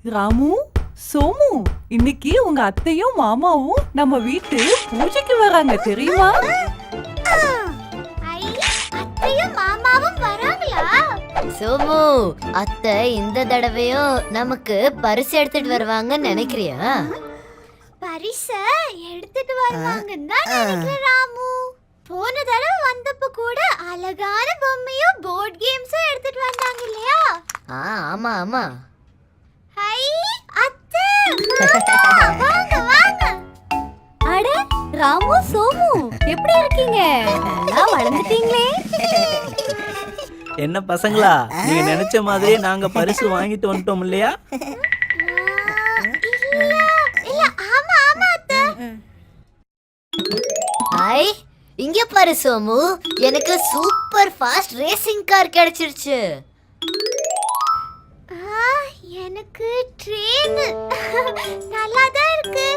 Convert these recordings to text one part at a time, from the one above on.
ராமு, சோமு, இன்னைக்கு உங்க அத்தையும் மாமாவும் நம்ம வீட்டு பூஜைக்கு வராங்க தெரியுமா? அத்தையும் மாமாவும் வராங்களா? சோமு, அத்தை இந்த தடவையும் நமக்கு பரிசு எடுத்துட்டு வருவாங்கன்னு நினைக்கிறியா? பரிச எடுத்துட்டு வருவாங்கன்னு தான் நினைக்கிறேன் ராமு. போன தடவை வந்தப்ப கூட அழகான பொம்மையும் போர்ட் கேம்ஸும் எடுத்துட்டு வந்தாங்க இல்லையா? ஆமா ஆமா. ஹை அத்தை, வாங்க வாங்க. அட ராமு, சோமு, எப்படி இருக்கீங்க? நல்லா வளர்ந்துட்டீங்களே. என்ன பசங்களா, நீங்க நினைச்ச மாதிரி நாங்க பரிசு வாங்கிட்டு வந்துட்டோம் இல்லையா? இல்ல ஆமா ஆமா அத்தை. ஐ, இங்க பாரு சோமு, எனக்கு சூப்பர் ஃபாஸ்ட் ரேசிங் கார் கிடைச்சிருச்சு. எனக்கு ட்ரெயின் நல்லா தான் இருக்கு.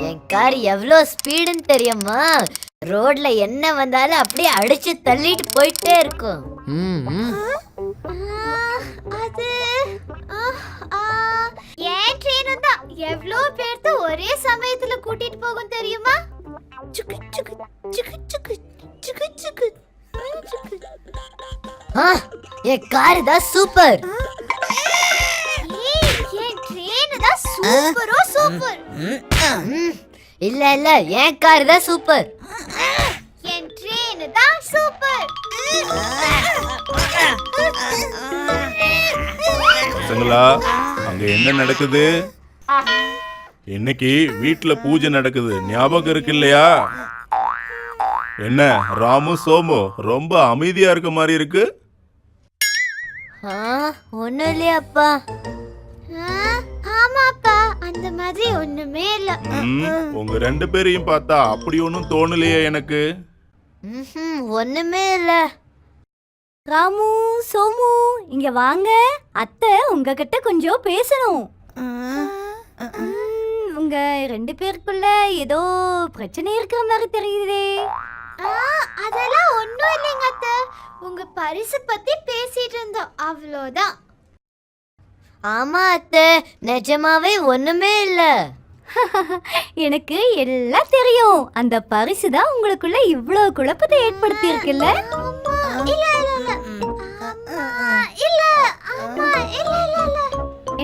என் கார் எவ்வளோ ஸ்பீடுன்னு தெரியுமா? ரோட்ல என்ன வந்தாலும் அப்படியே அடிச்சு தள்ளிட்டு போயிட்டே இருக்கும். அது ஏன் ட்ரெயின் தான் எவ்வளோ பேர்த்து ஒரே சமயத்துல கூட்டிட்டு போகும் தெரியுமா? சுக்கு சுக்கு சுக்கு சுக்கு சுக்கு சுக்கு. என் கார் தான் சூப்பர். என் ட்ரெயின் தான் சூப்பரோ சூப்பர். இல்ல இல்ல, என் கார் தான் சூப்பர். என் ட்ரெயின் தான் சூப்பர். பசங்களா, அங்க என்ன நடக்குது? இன்னைக்கு வீட்ல பூஜை நடக்குது, ஞாபகம் இருக்கு இல்லையா? என்ன ராமு, சோமு ரொம்ப அமைதியா இருக்க மாதிரி இருக்கு. ஒண்ணும் இல்லையாப்பா. ஆமாப்பா, அந்த மாதிரி ஒண்ணுமே இல்ல. உங்க ரெண்டு பேரையும் பார்த்தா அப்படி ஒன்னும் தோணலையே எனக்கு. ஒண்ணுமே இல்ல. ராமு, சோமு, இங்க வாங்க. அத்தை உங்ககிட்ட கொஞ்சம் பேசணும். உங்க ரெண்டு பேருக்குள்ள ஏதோ பிரச்சனை இருக்கிற மாதிரி தெரியுதே. அதெல்லாம் ஒண்ணும் இல்லைங்க அத்தை. உங்க பரிசு பத்தி பேசிட்டு இருந்தோம், அவ்வளோதான். ஆமா அத்தை, நிஜமாவே ஒண்ணுமே இல்ல. எனக்கு எல்லாம் தெரியும். அந்த பரிசு தான் உங்களுக்குள்ள இவ்வளவு குழப்பத்தை ஏற்படுத்தி இருக்குல்ல. இல்ல இல்ல இல்ல. இல்ல ஆமா இல்ல இல்ல இல்ல.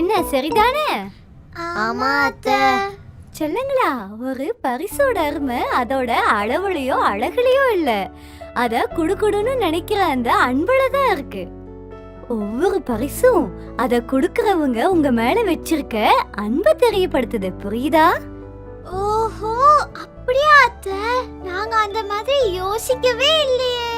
என்ன சரிதானே? ஆமா அத்தை. சொல்லுங்களா, ஒரு பரிசோட அருமை அதோட அளவுலயோ அழகுலயோ இல்ல, அத குடுக்குடுன்னு நினைக்கிற அந்த அன்புல தான் இருக்கு. ஒவ்வொரு பரிசும் அத குடுக்கறவங்க உங்க மேல வச்சிருக்க அன்பை தெரியப்படுத்துது, புரியுதா? ஓஹோ, அப்படியா அத்தை? நாங்க அந்த மாதிரி யோசிக்கவே இல்லையே.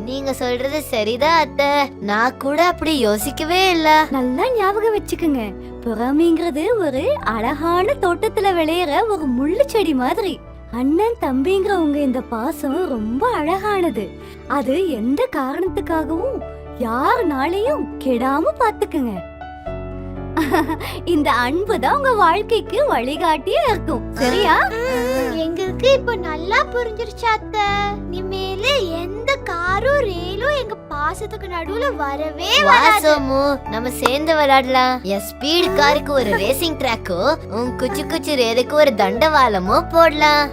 நீங்க சொல்றது சரிதான் அத்தை, நான் கூட அப்படி யோசிக்கவே இல்ல. நல்லா ஞாபகம் வச்சுக்குங்க, பொறாமைங்கிறது ஒரு அழகான தோட்டத்துல விளையிற ஒரு முள்ளு செடி மாதிரி. அண்ணன் தம்பிங்கிறவங்க இந்த பாசம் ரொம்ப அழகானது. அது எந்த காரணத்துக்காகவும் யாருனாலையும் கெடாம பாத்துக்குங்க. இந்த அன்பு தான் உங்க வாழ்க்கைக்கு வழிகாட்டியா இருக்கும், சரியா? எங்களுக்கு இப்ப நல்லா புரிஞ்சிருச்சு அத்தை. இனிமேல எந்த காரும் ரேலும் எங்க பாசத்துக்கு நடுவுல வரவே வராது. சோமு, நம்ம சேர்ந்து விளையாடலாம். என் ஸ்பீட் காருக்கு ஒரு ரேசிங் ட்ராக்கோ, உன் குச்சி குச்சி ரேதுக்கு ஒரு தண்டவாளமோ போடலாம்.